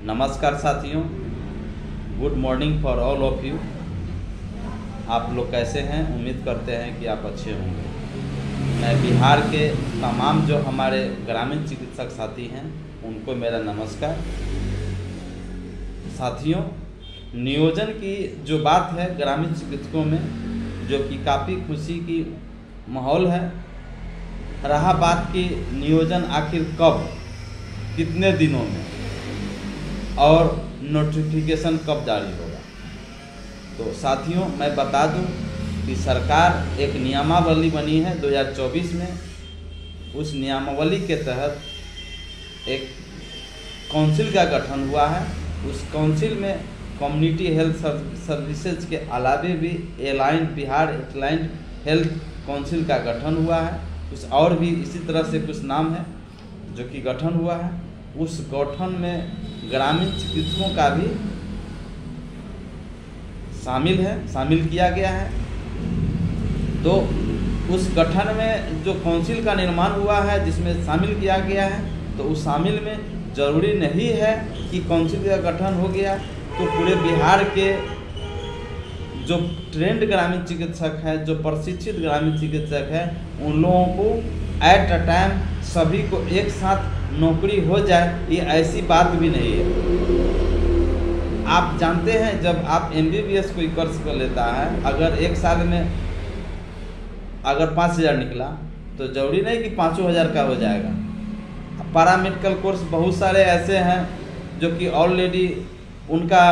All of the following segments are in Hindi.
नमस्कार साथियों, good morning for all of you. आप लोग कैसे हैं? उम्मीद करते हैं कि आप अच्छे होंगे। मैं बिहार के तमाम जो हमारे ग्रामीण चिकित्सक साथी हैं उनको मेरा नमस्कार। साथियों, नियोजन की जो बात है ग्रामीण चिकित्सकों में, जो कि काफ़ी खुशी की माहौल है। रहा बात कि नियोजन आखिर कब, कितने दिनों में और नोटिफिकेशन कब जारी होगा। तो साथियों, मैं बता दूं कि सरकार एक नियमावली बनी है 2024 में। उस नियमावली के तहत एक काउंसिल का गठन हुआ है। उस काउंसिल में कम्युनिटी हेल्थ सर्विसेज के अलावे भी बिहार एलाइंड हेल्थ काउंसिल का गठन हुआ है। कुछ और भी इसी तरह से कुछ नाम है जो कि गठन हुआ है। उस गठन में ग्रामीण चिकित्सकों का भी शामिल किया गया है। तो उस गठन में जो काउंसिल का निर्माण हुआ है, जिसमें शामिल किया गया है, तो उस शामिल में जरूरी नहीं है कि काउंसिल का गठन हो गया तो पूरे बिहार के जो ट्रेंड ग्रामीण चिकित्सक है, जो प्रशिक्षित ग्रामीण चिकित्सक है, उन लोगों को एट अ टाइम सभी को एक साथ नौकरी हो जाए, ये ऐसी बात भी नहीं है। आप जानते हैं, जब आप MBBS कोई कोर्स कर लेता है, अगर एक साल में अगर 5,000 निकला तो जरूरी नहीं कि 5,000 का हो जाएगा। पैरामेडिकल कोर्स बहुत सारे ऐसे हैं जो कि ऑलरेडी उनका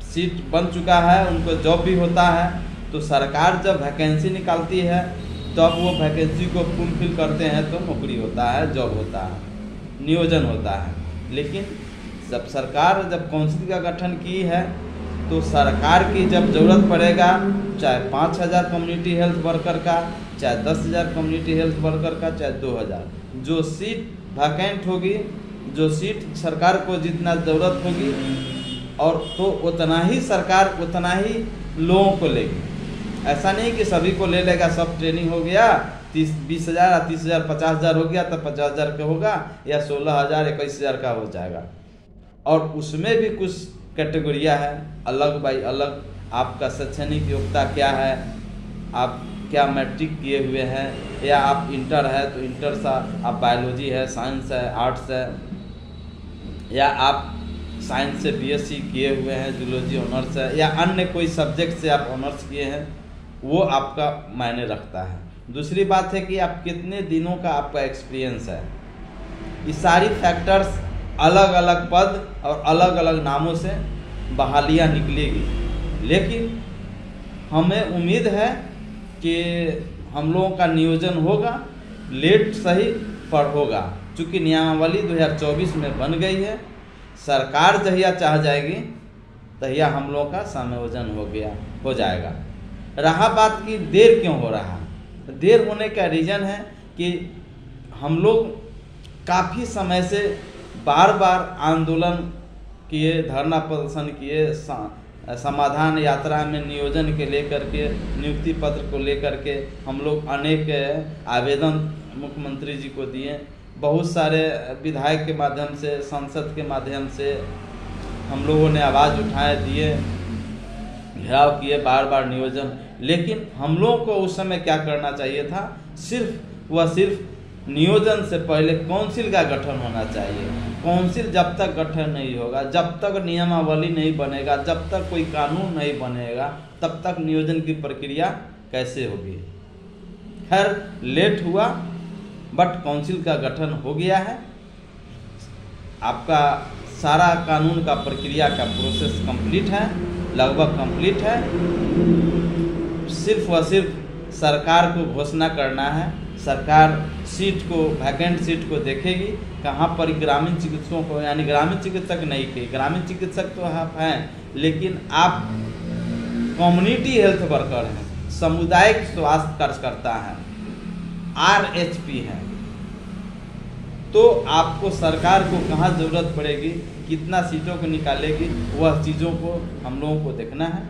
सीट बन चुका है, उनको जॉब भी होता है। तो सरकार जब वैकेंसी निकालती है तब वो वैकेंसी को फुलफिल करते हैं तो नौकरी होता है, जॉब होता है, नियोजन होता है। लेकिन जब सरकार काउंसिल का गठन की है तो सरकार की जब ज़रूरत पड़ेगा, चाहे 5,000 कम्युनिटी हेल्थ वर्कर का, चाहे 10,000 कम्युनिटी हेल्थ वर्कर का, चाहे 2,000, जो सीट वैकेंट होगी, जो सीट सरकार को जितना ज़रूरत होगी, और तो उतना ही सरकार उतना ही लोगों को लेगी। ऐसा नहीं कि सभी को ले लेगा, सब ट्रेनिंग हो गया 20,000, 30,000, 50,000 हो गया तब 50,000 का होगा, या 16,000, 21,000 का हो जाएगा। और उसमें भी कुछ कैटेगरियाँ हैं अलग बाई अलग। आपका शैक्षणिक योग्यता क्या है, आप क्या मैट्रिक किए हुए हैं, या आप इंटर है तो इंटर से आप बायोलॉजी है, साइंस है, आर्ट्स है, या आप साइंस से BSc किए हुए हैं, जूलॉजी ऑनर्स है, या अन्य कोई सब्जेक्ट से आप ऑनर्स किए हैं, वो आपका मायने रखता है। दूसरी बात है कि आप कितने दिनों का आपका एक्सपीरियंस है। ये सारी फैक्टर्स अलग अलग पद और अलग अलग नामों से बहालियाँ निकलेगी। लेकिन हमें उम्मीद है कि हम लोगों का नियोजन होगा, लेट सही पर होगा। चूँकि नियमावली 2024 में बन गई है, सरकार जहिया चाह जाएगी तहिया हम लोगों का समायोजन हो जाएगा। रहा बात कि देर क्यों हो रहा है, देर होने का रीज़न है कि हम लोग काफ़ी समय से बार बार आंदोलन किए, धरना प्रदर्शन किए, समाधान यात्रा में नियोजन के लेकर के, नियुक्ति पत्र को लेकर के हम लोग अनेक आवेदन मुख्यमंत्री जी को दिए। बहुत सारे विधायक के माध्यम से, संसद के माध्यम से हम लोगों ने आवाज़ उठाए, दिए, घेराव किए बार बार नियोजन। लेकिन हम लोगों को उस समय क्या करना चाहिए था, सिर्फ नियोजन से पहले काउंसिल का गठन होना चाहिए। काउंसिल जब तक गठन नहीं होगा, जब तक नियमावली नहीं बनेगा, जब तक कोई कानून नहीं बनेगा, तब तक नियोजन की प्रक्रिया कैसे होगी। खैर, लेट हुआ बट काउंसिल का गठन हो गया है। आपका सारा कानून का प्रक्रिया का प्रोसेस कंप्लीट है, लगभग कंप्लीट है। सिर्फ व सिर्फ सरकार को घोषणा करना है। सरकार सीट को, वैकेंट सीट को देखेगी, कहाँ पर ग्रामीण चिकित्सकों को, यानी ग्रामीण चिकित्सक नहीं के, ग्रामीण चिकित्सक तो आप हैं, लेकिन आप कम्युनिटी हेल्थ वर्कर हैं, सामुदायिक स्वास्थ्य कार्यकर्ता हैं, RHP हैं, तो आपको सरकार को कहाँ ज़रूरत पड़ेगी, कितना सीटों को निकालेगी, वह चीज़ों को हम लोगों को देखना है।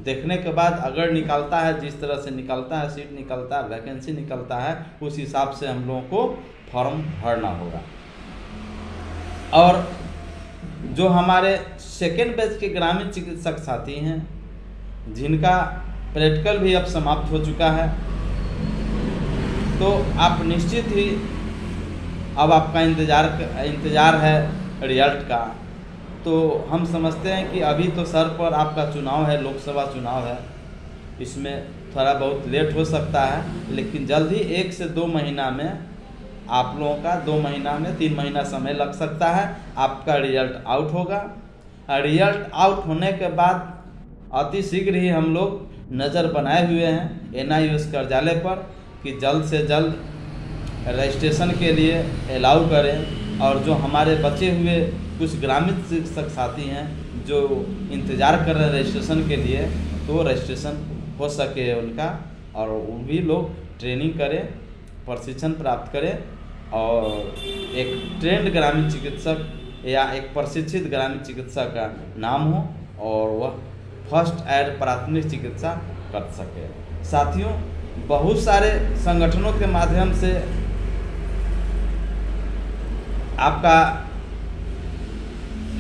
देखने के बाद अगर निकलता है, जिस तरह से निकलता है, सीट निकलता है, वैकेंसी निकलता है, उस हिसाब से हम लोगों को फॉर्म भरना होगा। और जो हमारे सेकेंड बैच के ग्रामीण चिकित्सक साथी हैं, जिनका प्रैक्टिकल भी अब समाप्त हो चुका है, तो आप निश्चित ही अब आपका इंतज़ार है रिजल्ट का। तो हम समझते हैं कि अभी तो सर पर आपका चुनाव है, लोकसभा चुनाव है, इसमें थोड़ा बहुत लेट हो सकता है, लेकिन जल्द ही 1 से 2 महीना में आप लोगों का 2 महीना में 3 महीना समय लग सकता है, आपका रिजल्ट आउट होगा। रिजल्ट आउट होने के बाद अति शीघ्र ही हम लोग नज़र बनाए हुए हैं NIOS कार्यालय पर कि जल्द से जल्द रजिस्ट्रेशन के लिए अलाउ करें, और जो हमारे बचे हुए कुछ ग्रामीण चिकित्सक साथी हैं जो इंतज़ार कर रहे हैं रजिस्ट्रेशन के लिए, तो रजिस्ट्रेशन हो सके उनका, और वो भी लोग ट्रेनिंग करें, प्रशिक्षण प्राप्त करें, और एक ट्रेंड ग्रामीण चिकित्सक या एक प्रशिक्षित ग्रामीण चिकित्सक का नाम हो और वह फर्स्ट एड प्राथमिक चिकित्सा कर सके। साथियों, बहुत सारे संगठनों के माध्यम से आपका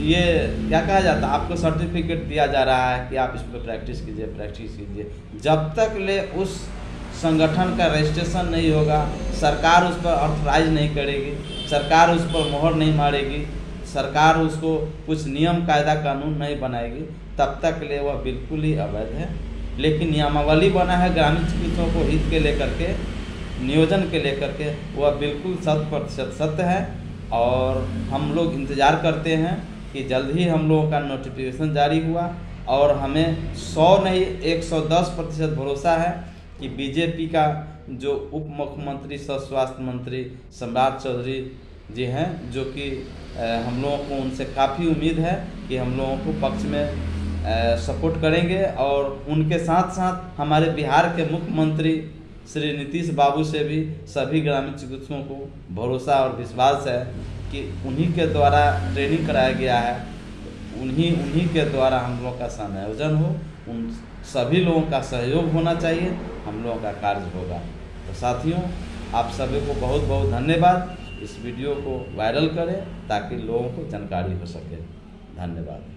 ये क्या कहा जाता है, आपको सर्टिफिकेट दिया जा रहा है कि आप इस पर प्रैक्टिस कीजिए। जब तक ले उस संगठन का रजिस्ट्रेशन नहीं होगा, सरकार उस पर ऑथराइज नहीं करेगी, सरकार उस पर मोहर नहीं मारेगी, सरकार उसको कुछ नियम कायदा कानून नहीं बनाएगी, तब तक ले वह बिल्कुल ही अवैध है। लेकिन नियमावली बना है ग्रामीण चिकित्सकों को हित के लेकर के, नियोजन के लेकर के, वह बिल्कुल 100% सत्य है। और हम लोग इंतज़ार करते हैं कि जल्द ही हम लोगों का नोटिफिकेशन जारी हुआ, और हमें 100 नहीं 110% भरोसा है कि बीजेपी का जो उप मुख्यमंत्री सह स्वास्थ्य मंत्री सम्राट चौधरी जी हैं, जो कि हम लोगों को उनसे काफ़ी उम्मीद है कि हम लोगों को पक्ष में सपोर्ट करेंगे, और उनके साथ साथ हमारे बिहार के मुख्यमंत्री श्री नीतीश बाबू से भी सभी ग्रामीण चिकित्सकों को भरोसा और विश्वास है कि उन्हीं के द्वारा ट्रेनिंग कराया गया है, उन्हीं के द्वारा हम लोगों का समायोजन हो, उन सभी लोगों का सहयोग होना चाहिए, हम लोगों का कार्य होगा। तो साथियों, आप सभी को बहुत बहुत धन्यवाद। इस वीडियो को वायरल करें ताकि लोगों को जानकारी हो सके। धन्यवाद।